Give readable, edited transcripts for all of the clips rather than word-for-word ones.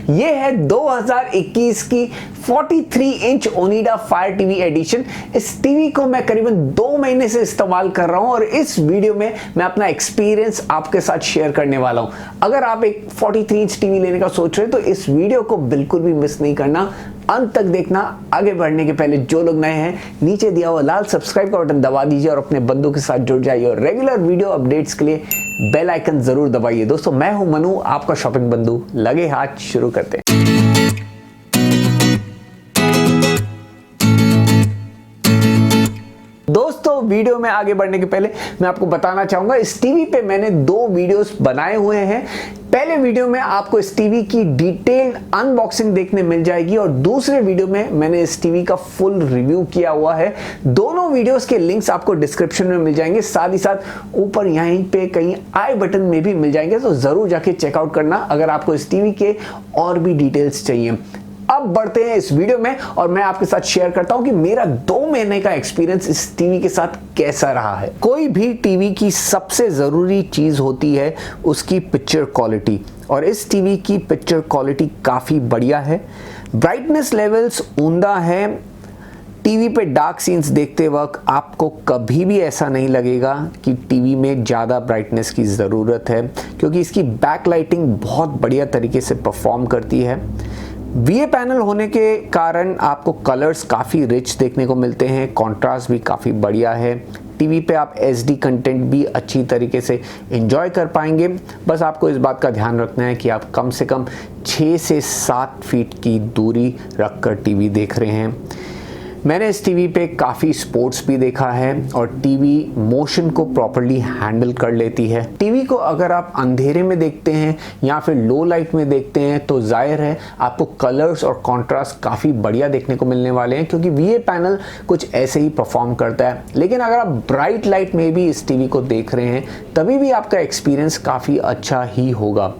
ये है 2021 की 43 inch Onida fire TV edition. इस टीवी को मैं करीबन 2 महीने से इस्तेमाल कर रहा हूं और इस वीडियो में मैं अपना एक्सपीरियंस आपके साथ शेयर करने वाला हूं। अगर आप एक 43 इंच टीवी लेने का सोच रहे हैं तो इस वीडियो को बिल्कुल भी मिस नहीं करना, अंत तक देखना। आगे बढ़ने के पहले जो लोग नए हैं नीचे दिया हुआ लाल सब्सक्राइब का बटन दबा दीजिए और अपने बंधु के साथ जुड़ जाइए और रेगुलर वीडियो अपडेट्स के लिए बेल आइकन जरूर दबाइए। दोस्तों, मैं हूं मनु, आपका शॉपिंग बंधु। लगे हाथ शुरू करते हैं। दोस्तों, वीडियो में आगे बढ़ने के पहले मैं आपको बताना चाहूंगा, इस टीवी पे मैंने 2 वीडियोस बनाए हुए हैं। पहले वीडियो में आपको इस टीवी की डिटेल्ड अनबॉक्सिंग देखने मिल जाएगी और दूसरे वीडियो में मैंने इस टीवी का फुल रिव्यू किया हुआ है। दोनों वीडियोस के लिंक्स आपको डिस्क्रिप्शन में मिल जाएंगे, साथ ही साथ ऊपर यहीं पे कहीं आई बटन में भी मिल जाएंगे, तो जरूर जाके चेकआउट करना अगर आपको इस टीवी के और भी डिटेल्स चाहिए। अब बढ़ते हैं इस वीडियो में और मैं आपके साथ शेयर करता हूं कि मेरा 2 महीने का एक्सपीरियंस इस टीवी के साथ कैसा रहा है। कोई भी टीवी की सबसे जरूरी चीज होती है उसकी पिक्चर क्वालिटी, और इस टीवी की पिक्चर क्वालिटी काफी बढ़िया है। ब्राइटनेस लेवल्स उम्दा है। टीवी पे डार्क सीन्स देखते वक्त आपको कभी भी ऐसा नहीं लगेगा कि टीवी में ज़्यादा ब्राइटनेस की ज़रूरत है, क्योंकि इसकी बैक लाइटिंग बहुत बढ़िया तरीके से परफॉर्म करती है। वीए पैनल होने के कारण आपको कलर्स काफ़ी रिच देखने को मिलते हैं, कंट्रास्ट भी काफ़ी बढ़िया है। टीवी पे आप एचडी कंटेंट भी अच्छी तरीके से एंजॉय कर पाएंगे। बस आपको इस बात का ध्यान रखना है कि आप कम से कम 6 से 7 फीट की दूरी रखकर टीवी देख रहे हैं। मैंने इस टीवी पे काफ़ी स्पोर्ट्स भी देखा है और टीवी मोशन को प्रॉपर्ली हैंडल कर लेती है। टीवी को अगर आप अंधेरे में देखते हैं या फिर लो लाइट में देखते हैं तो जाहिर है आपको कलर्स और कॉन्ट्रास्ट काफ़ी बढ़िया देखने को मिलने वाले हैं, क्योंकि वीए पैनल कुछ ऐसे ही परफॉर्म करता है। लेकिन अगर आप ब्राइट लाइट में भी इस टीवी को देख रहे हैं तभी भी आपका एक्सपीरियंस काफ़ी अच्छा ही होगा।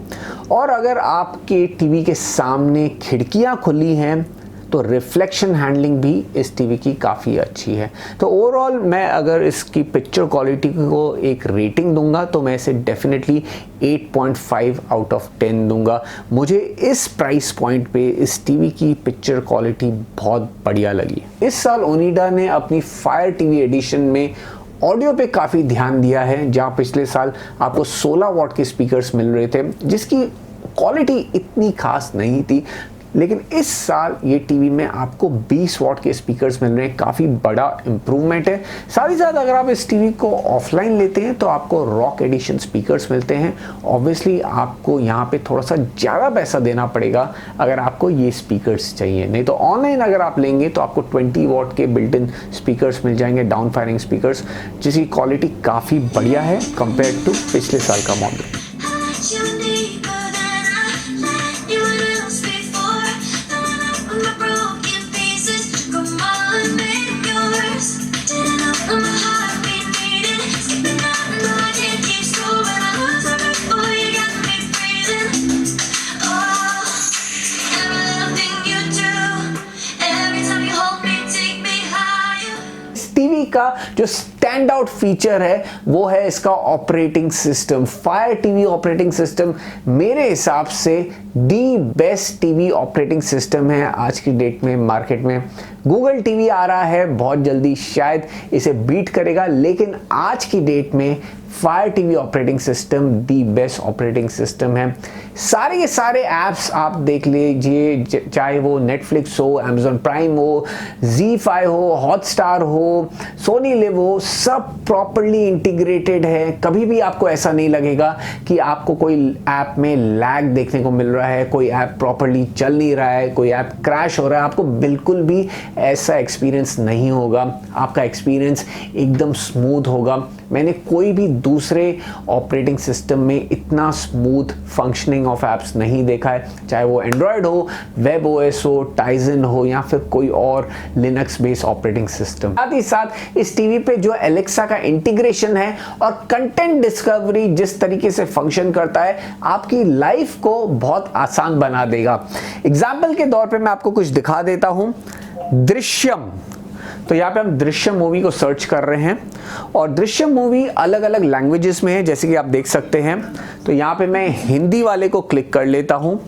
और अगर आपके टीवी के सामने खिड़कियाँ खुली हैं तो रिफ्लेक्शन हैंडलिंग भी इस टीवी की काफ़ी अच्छी है। तो ओवरऑल मैं अगर इसकी पिक्चर क्वालिटी को एक रेटिंग दूंगा तो मैं इसे डेफिनेटली 8.5 आउट ऑफ 10 दूंगा। मुझे इस प्राइस पॉइंट पे इस टीवी की पिक्चर क्वालिटी बहुत बढ़िया लगी। इस साल ओनिडा ने अपनी फायर टीवी एडिशन में ऑडियो पे काफ़ी ध्यान दिया है। जहाँ पिछले साल आपको 16 वॉट के स्पीकर्स मिल रहे थे जिसकी क्वालिटी इतनी खास नहीं थी, लेकिन इस साल ये टीवी में आपको 20 वॉट के स्पीकर्स मिल रहे हैं। काफ़ी बड़ा इम्प्रूवमेंट है। साथ ही साथ अगर आप इस टीवी को ऑफलाइन लेते हैं तो आपको रॉक एडिशन स्पीकर्स मिलते हैं। ऑब्वियसली आपको यहाँ पे थोड़ा सा ज़्यादा पैसा देना पड़ेगा अगर आपको ये स्पीकर्स चाहिए, नहीं तो ऑनलाइन अगर आप लेंगे तो आपको 20 वॉट के बिल्ट इन स्पीकर्स मिल जाएंगे, डाउन फायरिंग स्पीकर्स, जिसकी क्वालिटी काफ़ी बढ़िया है कंपेयर टू पिछले साल का मॉडल। टीवी का जो स्टैंड आउट फीचर है वो है इसका operating system. Fire TV operating system मेरे हिसाब से the best TV operating system है आज की डेट में मार्केट में। गूगल टीवी आ रहा है बहुत जल्दी, शायद इसे बीट करेगा, लेकिन आज की डेट में fire TV operating system the best operating system है। सारे के सारे ऐप्स आप देख लीजिए, चाहे वो नेटफ्लिक्स हो, अमेजॉन प्राइम हो, Z5 हो, हॉटस्टार हो, सोनी लिव हो, सब प्रॉपर्ली इंटीग्रेटेड है। कभी भी आपको ऐसा नहीं लगेगा कि आपको कोई ऐप में लैग देखने को मिल रहा है, कोई ऐप प्रॉपर्ली चल नहीं रहा है, कोई ऐप क्रैश हो रहा है। आपको बिल्कुल भी ऐसा एक्सपीरियंस नहीं होगा। आपका एक्सपीरियंस एकदम स्मूथ होगा। मैंने कोई भी दूसरे ऑपरेटिंग सिस्टम में इतना स्मूथ फंक्शनिंग ऑफ ऐप्स नहीं देखा है, चाहे वो एंड्रॉयड हो, वेब ओएस हो, टाइजन हो या फिर कोई और लिनक्स बेस्ड ऑपरेटिंग सिस्टम। साथ ही साथ इस टीवी पे जो एलेक्सा का इंटीग्रेशन है और कंटेंट डिस्कवरी जिस तरीके से फंक्शन करता है, आपकी लाइफ को बहुत आसान बना देगा। एग्जाम्पल के तौर पे मैं आपको कुछ दिखा देता हूं। दृश्यम, तो यहाँ पे हम दृश्यम मूवी को सर्च कर रहे हैं और दृश्यम मूवी अलग अलग लैंग्वेजेस में है, जैसे कि आप देख सकते हैं। तो यहाँ पे मैं हिंदी वाले को क्लिक कर लेता हूँ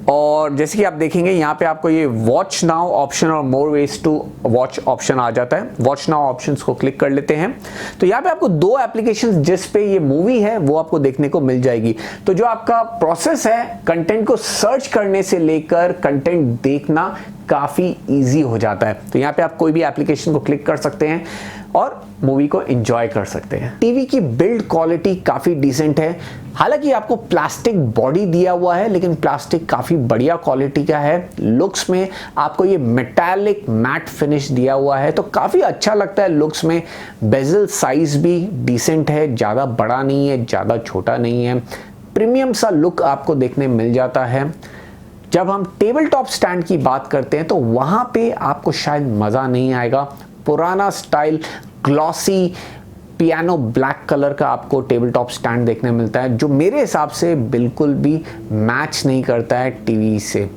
और जैसे कि आप देखेंगे यहाँ पे आपको ये वॉच नाउ ऑप्शन और more ways to watch option आ जाता है। वॉच नाउ ऑप्शंस को क्लिक कर लेते हैं तो यहाँ पे आपको 2 एप्लीकेशंस जिस पे ये मूवी है वो आपको देखने को मिल जाएगी। तो जो आपका प्रोसेस है कंटेंट को सर्च करने से लेकर कंटेंट देखना काफ़ी इजी हो जाता है। तो यहाँ पे आप कोई भी एप्लीकेशन को क्लिक कर सकते हैं और मूवी को एंजॉय कर सकते हैं। टीवी की बिल्ड क्वालिटी काफ़ी डिसेंट है। हालांकि आपको प्लास्टिक बॉडी दिया हुआ है लेकिन प्लास्टिक काफ़ी बढ़िया क्वालिटी का है। लुक्स में आपको ये मेटालिक मैट फिनिश दिया हुआ है तो काफ़ी अच्छा लगता है लुक्स में। बेजल साइज भी डिसेंट है, ज़्यादा बड़ा नहीं है, ज़्यादा छोटा नहीं है। प्रीमियम सा लुक आपको देखने मिल जाता है। जब हम टेबल टॉप स्टैंड की बात करते हैं तो वहाँ पे आपको शायद मज़ा नहीं आएगा। पुराना style glossy piano black colour का आपको टेबल टॉप स्टैंड देखने मिलता है जो मेरे हिसाब से बिल्कुल भी मैच नहीं करता है टीवी से।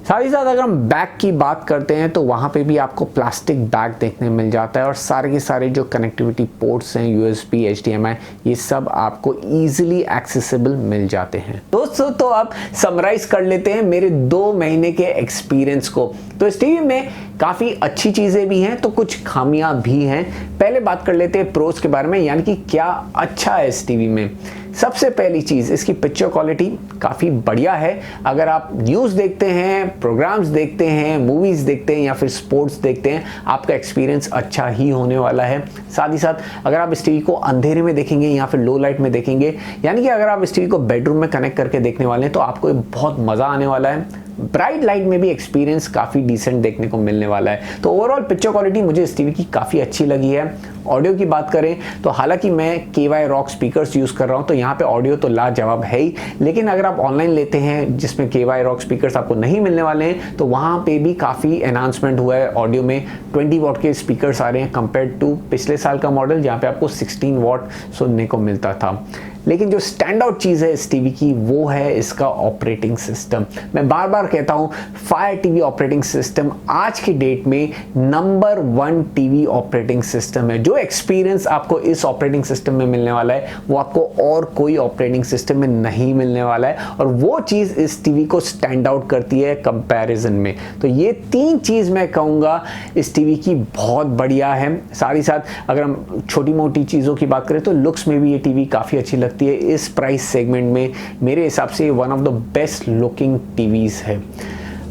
साथ ही साथ अगर हम बैग की बात करते हैं तो वहाँ पे भी आपको प्लास्टिक बैग देखने मिल जाता है और सारे के सारे जो कनेक्टिविटी पोर्ट्स हैं USB HDMI ये सब आपको ईजिली एक्सेसिबल मिल जाते हैं। दोस्तों तो अब समराइज कर लेते हैं मेरे 2 महीने के एक्सपीरियंस को। तो इस टीवी में काफ़ी अच्छी चीज़ें भी हैं तो कुछ खामियां भी हैं। पहले बात कर लेते हैं प्रोज के बारे में, यानी कि क्या अच्छा है इस टीवी में। सबसे पहली चीज़ इसकी पिक्चर क्वालिटी काफ़ी बढ़िया है। अगर आप न्यूज़ देखते हैं, प्रोग्राम्स देखते हैं, मूवीज़ देखते हैं या फिर स्पोर्ट्स देखते हैं आपका एक्सपीरियंस अच्छा ही होने वाला है। साथ ही साथ अगर आप इस टीवी को अंधेरे में देखेंगे या फिर लो लाइट में देखेंगे, यानी कि अगर आप इस टीवी को बेडरूम में कनेक्ट करके देखने वाले हैं तो आपको बहुत मज़ा आने वाला है। ब्राइट लाइट में भी एक्सपीरियंस काफ़ी डिसेंट देखने को मिलने वाला है। तो ओवरऑल पिक्चर क्वालिटी मुझे इस टीवी की काफ़ी अच्छी लगी है। ऑडियो की बात करें तो हालांकि मैं KY रॉक स्पीकर्स यूज़ कर रहा हूं तो यहाँ पे ऑडियो तो लाजवाब है ही, लेकिन अगर आप ऑनलाइन लेते हैं जिसमें KY रॉक स्पीकर्स आपको नहीं मिलने वाले हैं तो वहाँ पे भी काफ़ी एनहांसमेंट हुआ है। ऑडियो में 20 वॉट के स्पीकर्स आ रहे हैं कंपेयर टू पिछले साल का मॉडल जहाँ पे आपको 16 वॉट सुनने को मिलता था। लेकिन जो स्टैंड आउट चीज़ है इस टीवी की वो है इसका ऑपरेटिंग सिस्टम। मैं बार बार कहता हूँ फायर टीवी ऑपरेटिंग सिस्टम आज की डेट में नंबर 1 टीवी ऑपरेटिंग सिस्टम है। जो एक्सपीरियंस आपको इस ऑपरेटिंग सिस्टम में मिलने वाला है वो आपको और कोई ऑपरेटिंग सिस्टम में नहीं मिलने वाला है और वो चीज़ इस टीवी को स्टैंड आउट करती है कंपैरिजन में। तो ये 3 चीज़ मैं कहूँगा इस टीवी की बहुत बढ़िया है। साथ ही साथ अगर हम छोटी मोटी चीज़ों की बात करें तो लुक्स में भी ये टीवी काफ़ी अच्छी लगती है। इस प्राइस सेगमेंट में मेरे हिसाब से one of the best looking TVs है।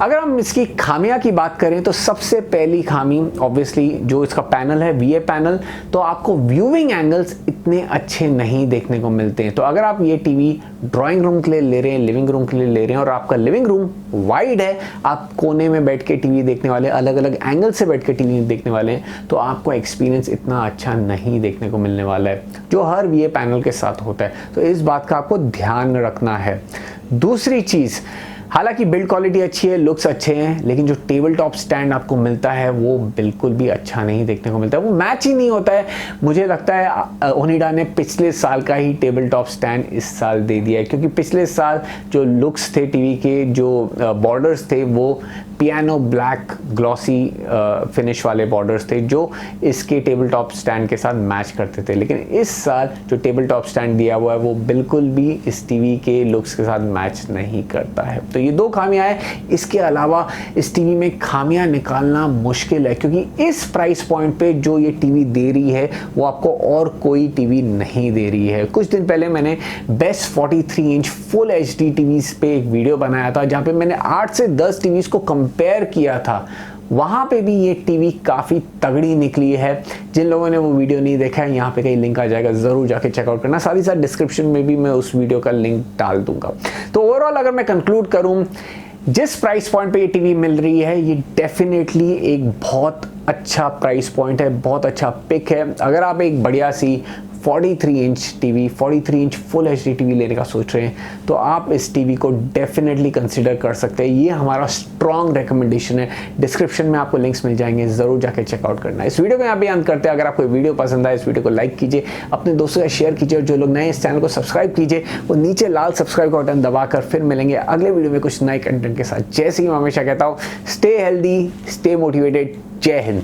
अगर हम इसकी खामियां की बात करें तो सबसे पहली खामी ऑब्वियसली जो इसका पैनल है VA पैनल, तो आपको व्यूइंग एंगल्स इतने अच्छे नहीं देखने को मिलते हैं। तो अगर आप ये टीवी ड्राइंग रूम के लिए ले रहे हैं, लिविंग रूम के लिए ले रहे हैं और आपका लिविंग रूम वाइड है, आप कोने में बैठ के टीवी देखने वाले, अलग अलग एंगल से बैठ के टीवी देखने वाले हैं, तो आपको एक्सपीरियंस इतना अच्छा नहीं देखने को मिलने वाला है जो हर VA पैनल के साथ होता है। तो इस बात का आपको ध्यान रखना है। दूसरी चीज़, हालांकि बिल्ड क्वालिटी अच्छी है, लुक्स अच्छे हैं, लेकिन जो टेबल टॉप स्टैंड आपको मिलता है वो बिल्कुल भी अच्छा नहीं देखने को मिलता है। वो मैच ही नहीं होता है। मुझे लगता है ओनिडा ने पिछले साल का ही टेबल टॉप स्टैंड इस साल दे दिया है, क्योंकि पिछले साल जो लुक्स थे टीवी के, जो बॉर्डर्स थे वो पियानो ब्लैक ग्लॉसी फिनिश वाले बॉर्डर्स थे जो इसके टेबल टॉप स्टैंड के साथ मैच करते थे। लेकिन इस साल जो टेबल टॉप स्टैंड दिया हुआ है वो बिल्कुल भी इस टीवी के लुक्स के साथ मैच नहीं करता है। तो ये 2 खामियां हैं। इसके अलावा इस टीवी में खामियां निकालना मुश्किल है, क्योंकि इस प्राइस पॉइंट पे जो ये टीवी दे रही है वो आपको और कोई टीवी नहीं दे रही है। कुछ दिन पहले मैंने best 43 inch full HD TVs पे एक वीडियो बनाया था जहाँ पे मैंने 8 से 10 टीवीज को कंपेयर किया था। वहाँ पे भी ये टीवी काफ़ी तगड़ी निकली है। जिन लोगों ने वो वीडियो नहीं देखा है, यहाँ पे कहीं लिंक आ जाएगा, ज़रूर जाके चेकआउट करना। साथ ही साथ डिस्क्रिप्शन में भी मैं उस वीडियो का लिंक डाल दूंगा। तो ओवरऑल अगर मैं कंक्लूड करूँ, जिस प्राइस पॉइंट पे ये टीवी मिल रही है ये डेफिनेटली एक बहुत अच्छा प्राइस पॉइंट है, बहुत अच्छा पिक है। अगर आप एक बढ़िया सी 43 inch TV, 43 inch full HD TV लेने का सोच रहे हैं तो आप इस टीवी को डेफिनेटली कंसीडर कर सकते हैं। ये हमारा स्ट्रॉन्ग रिकमेंडेशन है। डिस्क्रिप्शन में आपको लिंक्स मिल जाएंगे, ज़रूर जाके चेकआउट करना। इस वीडियो को यहाँ पे अंत करते हैं। अगर आपको वीडियो पसंद आए इस वीडियो को लाइक कीजिए, अपने दोस्तों से शेयर कीजिए और जो लोग नए इस चैनल को सब्सक्राइब कीजिए। वो नीचे लाल सब्सक्राइब का बटन दबाकर फिर मिलेंगे अगले वीडियो में कुछ नए कंटेंट के साथ। जैसे कि मैं हमेशा कहता हूँ, स्टे हेल्दी, स्टे मोटिवेटेड। जय हिंद।